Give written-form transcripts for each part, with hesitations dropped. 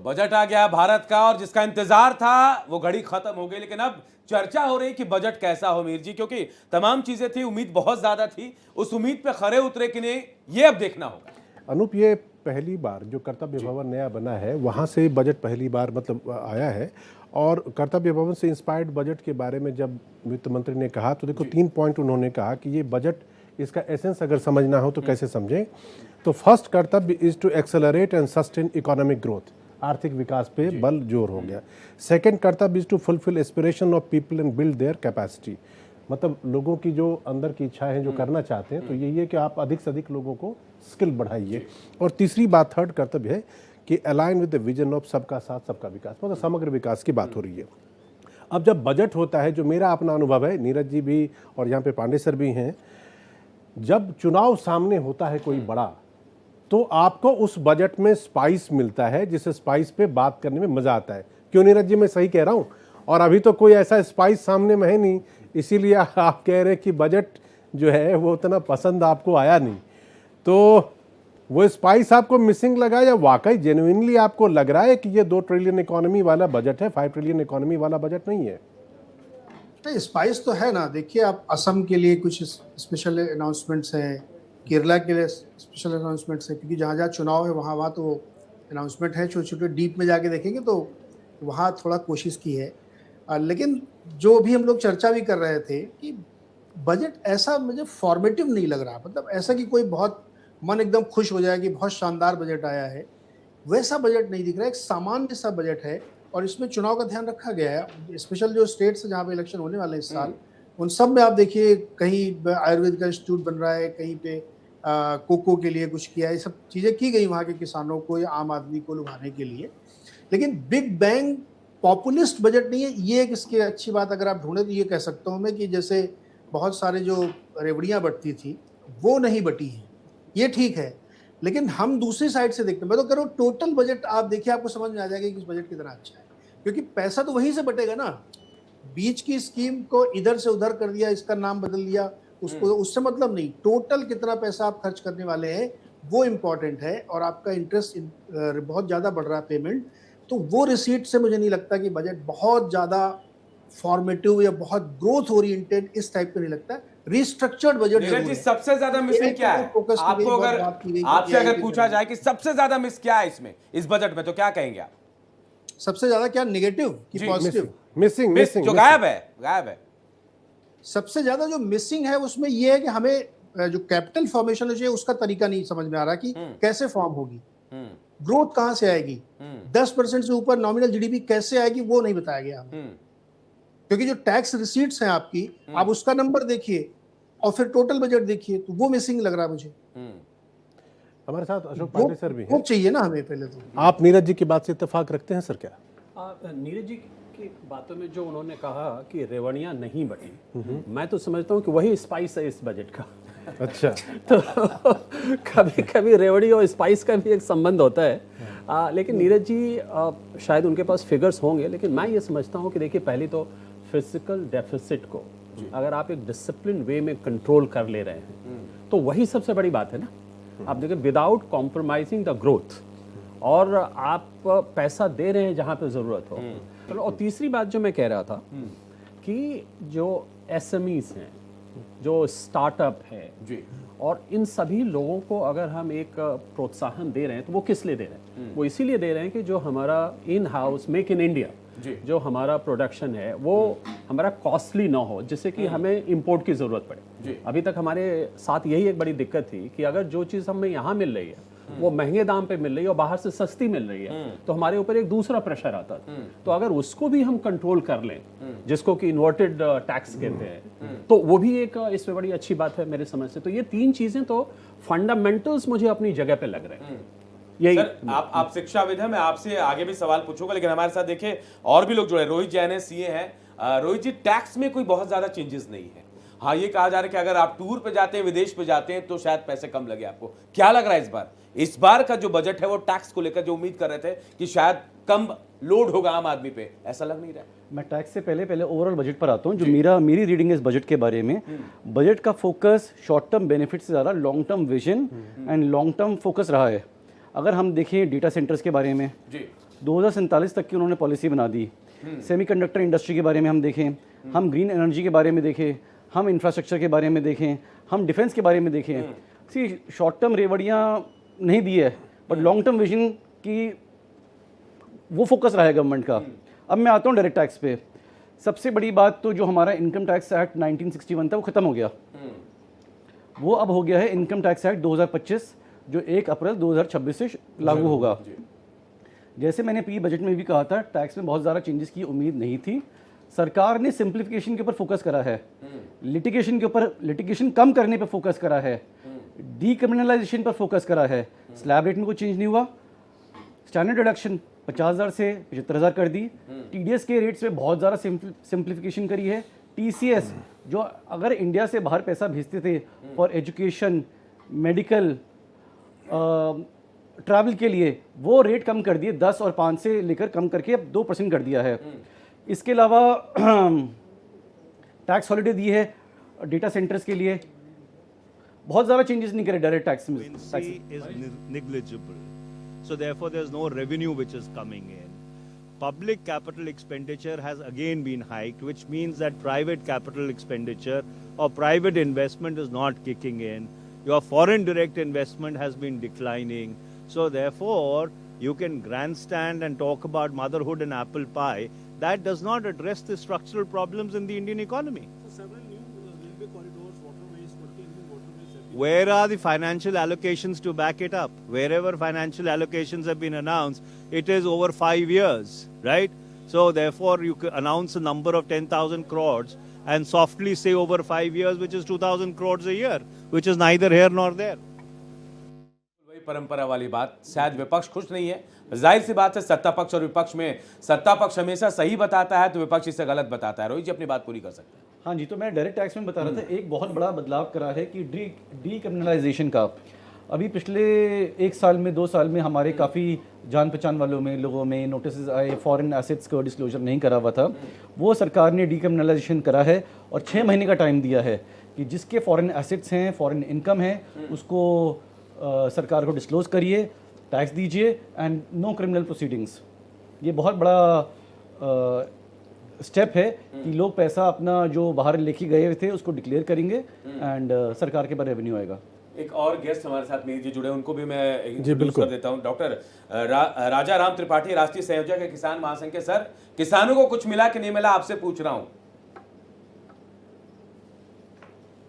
Budget आ गया भारत का और जिसका इंतजार था वो घड़ी खत्म हो गई, लेकिन अब चर्चा हो रही कि बजट कैसा हो मीर जी, क्योंकि तमाम चीजें थी, उम्मीद बहुत ज्यादा थी, उस उम्मीद पे खरे उतरे कि नहीं ये अब देखना होगा। अनूप, ये पहली बार जो कर्तव्य भवन नया बना है वहाँ से बजट पहली बार मतलब आया है। और कर्तव्य भवन से इंस्पायर्ड बजट के बारे में जब वित्त मंत्री ने कहा तो देखो 3 पॉइंट उन्होंने कहा कि ये बजट, इसका एसेंस अगर समझना हो तो कैसे समझें। तो फर्स्ट कर्तव्य is to accelerate and sustain economic growth, आर्थिक विकास पे बल जोर हो गया। सेकंड कर्तव्य is to fulfil aspiration of people and build their capacity, मतलब लोगों की जो अंदर की इच्छा है, जो करना चाहते हैं, तो यही है कि आप अधिक से अधिक लोगों को स्किल बढ़ाइए। और तीसरी बात, थर्ड कर्तव्य है कि align with the vision of सबका साथ सबका विकास, मतलब समग्र विकास की बात हो रही है। अब जब बजट होता है, जो मेरा अपना अनुभव है, नीरज जी भी और यहाँ पे पांडे सर भी हैं, जब चुनाव सामने होता है कोई बड़ा, तो आपको उस बजट में स्पाइस मिलता है, जिस स्पाइस पे बात करने में मजा आता है। क्यों नीरज जी, मैं सही कह रहा हूँ? और अभी तो कोई ऐसा स्पाइस सामने में है नहीं, इसीलिए आप कह रहे हैं कि बजट जो है वो उतना पसंद आपको आया नहीं। तो वो स्पाइस आपको मिसिंग लगा या वाकई जेन्युइनली आपको लग रहा है कि ये 2 ट्रिलियन इकोनॉमी वाला बजट है, 5 ट्रिलियन इकोनॉमी वाला बजट नहीं है? नहीं, स्पाइस तो है ना। देखिए, आप असम के लिए कुछ स्पेशल अनाउंसमेंट्स हैं, केरला के लिए स्पेशल अनाउंसमेंट्स हैं, क्योंकि जहाँ जहाँ चुनाव है वहाँ वहाँ तो अनाउंसमेंट है। छोटे छोटे डीप में जाके देखेंगे तो वहाँ थोड़ा कोशिश की है। लेकिन जो भी हम लोग चर्चा भी कर रहे थे कि बजट ऐसा मुझे फॉर्मेटिव नहीं लग रहा, मतलब ऐसा कि कोई बहुत मन एकदम खुश हो जाए कि बहुत शानदार बजट आया है, वैसा बजट नहीं दिख रहा है। एक सामान्य सा बजट है और इसमें चुनाव का ध्यान रखा गया है। स्पेशल जो स्टेट्स है जहाँ पे इलेक्शन होने वाले हैं इस साल, उन सब में आप देखिए, कहीं आयुर्वेद का इंस्टीट्यूट बन रहा है, कहीं पे कोको के लिए कुछ किया है, ये सब चीज़ें की गई वहाँ के किसानों को या आम आदमी को लुभाने के लिए। लेकिन बिग बैंग पॉपुलिस्ट बजट नहीं है। ये एक इसकी अच्छी बात अगर आप ढूंढे तो ये कह सकता हूँ मैं कि जैसे बहुत सारे जो रेवड़ियाँ बटती थी वो नहीं बटी हैं, ये ठीक है। लेकिन हम दूसरी साइड से देखते हैं, मैं तो कह रहा हूँ टोटल बजट आप देखिए, आपको समझ में आ जाएगा कि इस बजट कितना अच्छा है, क्योंकि पैसा तो वहीं से बटेगा ना। बीच की स्कीम को इधर से उधर कर दिया, इसका नाम बदल दिया, उसको उससे मतलब नहीं। टोटल कितना पैसा आप खर्च करने वाले हैं वो इम्पोर्टेंट है, और आपका इंटरेस्ट बहुत ज़्यादा बढ़ रहा है पेमेंट, तो वो रिसीट से मुझे नहीं लगता कि बजट बहुत ज़्यादा फॉर्मेटिव या बहुत ग्रोथ ओरिएंटेड इस टाइप का नहीं लगता। रिस्ट्रक्चर्ड बजट नीरज जी, सबसे ज्यादा मिसिंग क्या है आपको? अगर आपसे अगर पूछा जाए कि सबसे ज्यादा मिस क्या है इसमें, इस बजट में, तो क्या कहेंगे आप? सबसे ज्यादा क्या, नेगेटिव कि पॉजिटिव? मिसिंग जो गायब है। सबसे ज्यादा जो मिसिंग है उसमें यह है कि हमें जो कैपिटल फॉर्मेशन है उसका तरीका नहीं समझ में आ रहा कि कैसे फॉर्म होगी, ग्रोथ कहां से आएगी, 10% से ऊपर नॉमिनल जीडीपी कैसे आएगी, वो नहीं बताया गया हमें। क्योंकि जो टैक्स रिसीट्स हैं आपकी, आप उसका नंबर देखिए और फिर टोटल बजट देखिए, तो वो मिसिंग लग रहा है मुझे। हमारे साथ अशोक पांडे सर भी हैं। वो चाहिए ना हमें पहले तो। आप नीरज जी की बात से इत्तेफाक रखते हैं सर? क्या नीरज जी की बातों में जो उन्होंने कहा कि रेवड़ियाँ नहीं बटी, मैं तो समझता हूँ कि वही स्पाइस है इस बजट का। अच्छा। तो कभी कभी रेवड़ी और स्पाइस का भी एक संबंध होता है। लेकिन नीरज जी शायद उनके पास फिगर्स होंगे, लेकिन मैं ये समझता हूँ कि देखिए, पहले तो फिजिकल डेफिसिट को अगर आप एक डिसिप्लिन वे में कंट्रोल कर ले रहे हैं तो वही सबसे बड़ी बात है ना। आप देखिए, विदाउट कॉम्प्रोमाइजिंग द ग्रोथ, और आप पैसा दे रहे हैं जहाँ पे ज़रूरत हो। चलो, और तीसरी बात जो मैं कह रहा था कि जो एसएमईज हैं, जो स्टार्टअप है जी, और इन सभी लोगों को अगर हम एक प्रोत्साहन दे रहे हैं तो वो किस लिए दे रहे हैं? वो इसीलिए दे रहे हैं कि जो हमारा in house make in India जो हमारा प्रोडक्शन है वो हमारा कॉस्टली ना हो, जिससे कि हमें इंपोर्ट की ज़रूरत पड़े। अभी तक हमारे साथ यही एक बड़ी दिक्कत थी कि अगर जो चीज़ हमें यहाँ मिल रही है वो महंगे दाम पे मिल रही है और बाहर से सस्ती मिल रही है, तो हमारे ऊपर एक दूसरा प्रेशर आता था। तो अगर उसको भी हम कंट्रोल कर लें, जिसको कि इन्वर्टेड टैक्स कहते हैं, तो वो भी एक इसमें बड़ी अच्छी बात है मेरे समझ से। तो ये 3 चीज़ें तो फंडामेंटल्स मुझे अपनी जगह पे लग रहे हैं। यही सर, आप शिक्षाविद हैं, मैं आपसे आगे भी सवाल पूछूंगा, लेकिन हमारे साथ देखिए और भी लोग जुड़े। रोहित जैन है, सीए हैं। रोहित जी, टैक्स में कोई बहुत ज्यादा चेंजेस नहीं है। हाँ, ये कहा जा रहा है कि अगर आप टूर पे जाते हैं, विदेश पे जाते हैं, तो शायद पैसे कम लगे आपको। क्या लग रहा है इस बार का जो बजट है वो टैक्स को लेकर जो उम्मीद कर रहे थे कि शायद कम लोड होगा आम आदमी पे, ऐसा लग नहीं रहा है? मैं टैक्स से पहले ओवरऑल बजट पर आता हूँ। जो मेरी रीडिंग है इस बजट के बारे में, बजट का फोकस शॉर्ट टर्म बेनिफिट से ज़्यादा long term vision and long term focus रहा है। अगर हम देखें डेटा सेंटर्स के बारे में, 2047 तक की उन्होंने पॉलिसी बना दी। सेमीकंडक्टर इंडस्ट्री के बारे में हम देखें, हम ग्रीन एनर्जी के बारे में देखें, हम इंफ्रास्ट्रक्चर के बारे में देखें, हम डिफेंस के बारे में देखें। सी शॉर्ट टर्म रेवड़ियाँ नहीं दी है, बट लॉन्ग टर्म विजन की वो फोकस रहा है गवर्नमेंट का। अब मैं आता हूँ डायरेक्ट टैक्स पे। सबसे बड़ी बात तो जो हमारा इनकम टैक्स एक्ट 1961 था वो ख़त्म हो गया। वो अब हो गया है इनकम टैक्स एक्ट 2025 जो 1 अप्रैल 2026 से लागू होगा। जैसे मैंने पी बजट में भी कहा था, टैक्स में बहुत ज़्यादा चेंजेस की उम्मीद नहीं थी। सरकार ने सिंप्लीफिकेशन के ऊपर फोकस करा है, लिटिगेशन के ऊपर, लिटिगेशन कम करने पर फोकस करा है, डीक्रिमिनलाइजेशन पर फोकस करा है। स्लैब रेट में कोई चेंज नहीं हुआ। स्टैंडर्ड डिडक्शन 50,000 से 75,000 कर दी। टीडीएस के रेट्स में बहुत ज़्यादा सिंप्लीफिकेशन करी है। टीसीएस जो अगर इंडिया से बाहर पैसा भेजते थे फॉर एजुकेशन, मेडिकल, ट्रैवल के लिए, वो रेट कम कर दिए। 10 और 5 से लेकर कम करके अब 2% कर दिया है। इसके अलावा टैक्स हॉलिडे दी है डेटा सेंटर्स के लिए। बहुत ज़्यादा चेंजेस नहीं करे डायरेक्ट टैक्स में। is negligible. So therefore there's no revenue which is coming in. Public capital expenditure has again been hiked, which means that private capital expenditure or private investment is not kicking in. Your foreign direct investment has been declining. So therefore you can grandstand and talk about motherhood and apple pie. That does not address the structural problems in the Indian economy. Where are the financial allocations to back it up? Wherever financial allocations have been announced, it is over 5 years, right? So therefore you can announce a number of 10,000 crores and softly say over 5 years, which is 2,000 crores a year, which is neither here nor there. वही परंपरा वाली बात, शायद विपक्ष खुश नहीं है। जाहिर सी बात है, सत्ता पक्ष और विपक्ष में सत्ता पक्ष हमेशा सही बताता है तो विपक्ष इसे गलत बताता है। रोहित जी अपनी बात पूरी कर सकते हैं। हाँ जी, तो मैं डायरेक्ट टैक्स में बता रहा था, एक बहुत बड़ा बदलाव करा है कि डीक्रिमिनलाइजेशन का। अभी पिछले 1 साल में 2 साल में हमारे काफ़ी जान पहचान वालों में, लोगों में नोटिस आए, फॉरेन एसेट्स को डिस्क्लोजर नहीं करा हुआ था, वो सरकार ने डीक्रिमिनलाइजेशन करा है और 6 महीने का टाइम दिया है कि जिसके फॉरेन एसेट्स हैं, फॉरेन इनकम है, उसको सरकार को डिस्क्लोज करिए, टैक्स दीजिए एंड नो क्रिमिनल प्रोसीडिंग्स। ये बहुत बड़ा स्टेप है कि लोग पैसा अपना जो बाहर लेके गए थे उसको डिक्लेयर करेंगे एंड सरकार के पास रेवेन्यू आएगा। एक और गेस्ट हमारे साथ मेरी जी जुड़े, उनको भी मैं इंट्रोड्यूस कर देता हूं। डॉक्टर राजा राम त्रिपाठी, राष्ट्रीय संयोजक है किसान महासंघ के। सर, किसानों को कुछ मिला कि नहीं मिला, आपसे पूछ रहा हूं।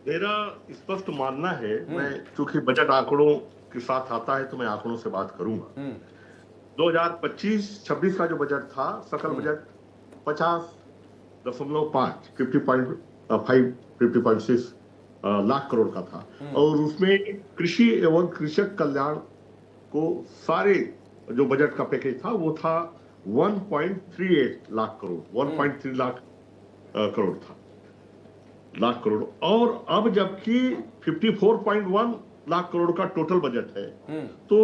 मेरा स्पष्ट मानना है, मैं चूंकि बजट आंकड़ों के साथ आता है तो मैं आंकड़ों से बात करूंगा। 2025-26 का जो बजट था, सकल बजट 50.6 लाख करोड़ का था और उसमें कृषि एवं कृषक कल्याण को सारे जो बजट का पैकेज था वो था 1.38 लाख करोड़, 1.3 लाख करोड़ था, लाख करोड़। और अब जबकि 54.1 लाख करोड़ का टोटल बजट है, तो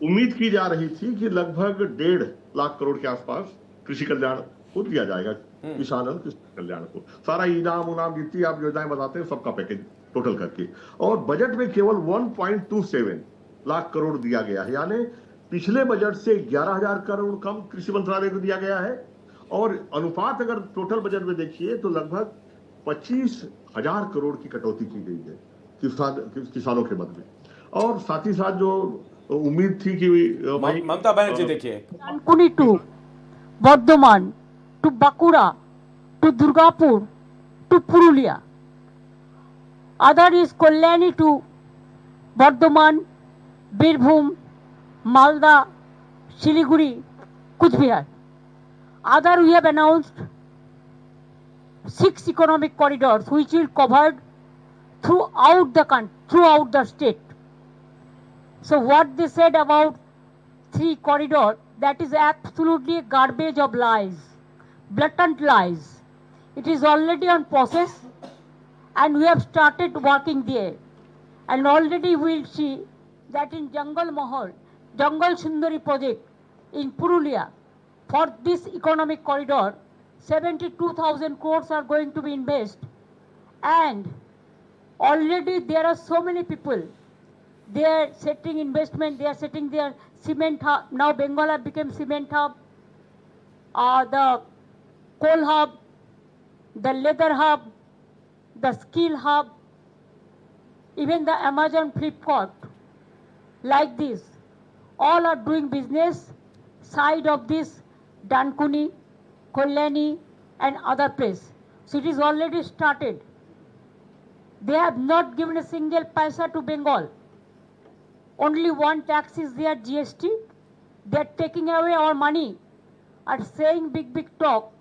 उम्मीद की जा रही थी कि लगभग 1.5 लाख करोड़ के आसपास कृषि कल्याण को दिया जाएगा, किसान कृषि कल्याण को। सारा इनाम उनाम जितनी आप योजनाएं बताते हैं सबका पैकेज टोटल करके, और बजट में केवल 1.27 लाख करोड़ दिया गया है, यानी पिछले बजट से 11,000 करोड़ कम कृषि मंत्रालय को दिया गया है। और अनुपात अगर टोटल बजट में देखिए तो लगभग 25,000 करोड़ की कटौती की गई है किसानों के मद में। और साथ ही साथ जो उम्मीद थी कि ममता बनर्जी देखिए, Dankuni to Bardhaman to Bankura to Durgapur to Purulia, other is Kalyani to Bardhaman, Birbhum, Malda, Siliguri, Kuch Bihar. Other we have announced 6 economic corridors which will covered throughout the country, throughout the state. So what they said about 3 corridors, that is absolutely a garbage of lies, blatant lies. It is already on process. And we have started working there. And already we will see that in Jungle Mahal, Jungle Sundari project in Purulia, for this economic corridor, 72,000 crores are going to be invested. And already there are so many people, they are setting investment, they are setting their cement hub. Now Bengal have become cement hub. the coal hub, the leather hub, the skill hub, even the Amazon Flipkart, like this, all are doing business side of this Dankuni, Kollani and other place. So it is already started. They have not given a single paisa to Bengal. Only one tax is there, GST. They are taking away our money and saying big talk.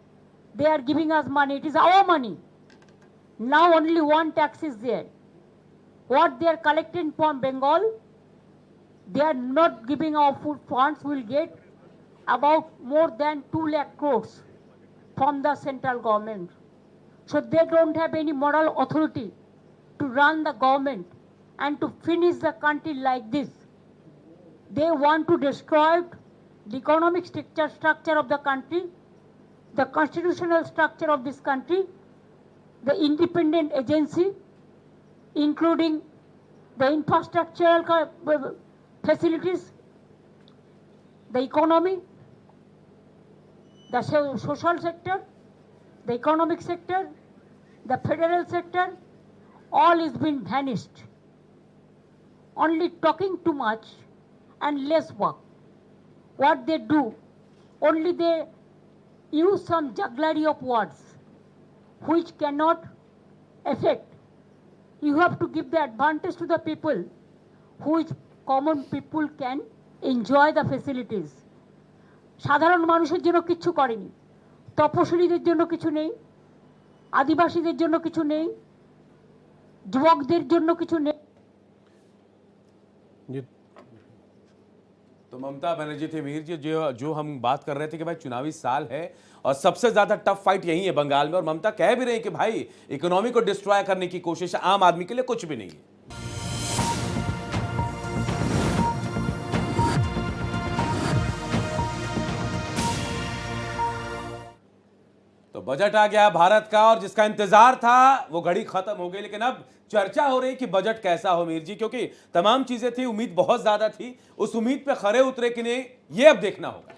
They are giving us money. It is our money. Now only one tax is there. What they are collecting from Bengal, they are not giving our food funds. Will get about more than 2 lakh crores from the central government. So they don't have any moral authority to run the government and to finish the country like this. They want to destroy the economic structure of the country, the constitutional structure of this country, the independent agency, including the infrastructural facilities, the economy, the social sector, the economic sector, the federal sector, all is been vanished. Only talking too much and less work. What they do, only they use some jugglery of words which cannot affect. You have to give the advantage to the people, which common people can enjoy the facilities. সাধারণ মানুষের জন্য কিছু করেনি, তপশিলীদের জন্য কিছু নেই, আদিবাসীদের জন্য কিছু নেই, যুবকদের জন্য কিছু নেই। तो ममता बनर्जी थे मीर जी, जो हम बात कर रहे थे कि भाई चुनावी साल है और सबसे ज्यादा टफ फाइट यही है बंगाल में, और ममता कह भी रही कि भाई इकोनॉमी को डिस्ट्रॉय करने की कोशिश आम आदमी के लिए कुछ भी नहीं है। तो बजट आ गया भारत का, और जिसका इंतजार था वो घड़ी खत्म हो गई, लेकिन अब चर्चा हो रही कि बजट कैसा हो मीर जी, क्योंकि तमाम चीजें थी, उम्मीद बहुत ज्यादा थी, उस उम्मीद पे खरे उतरे कि नहीं ये अब देखना होगा।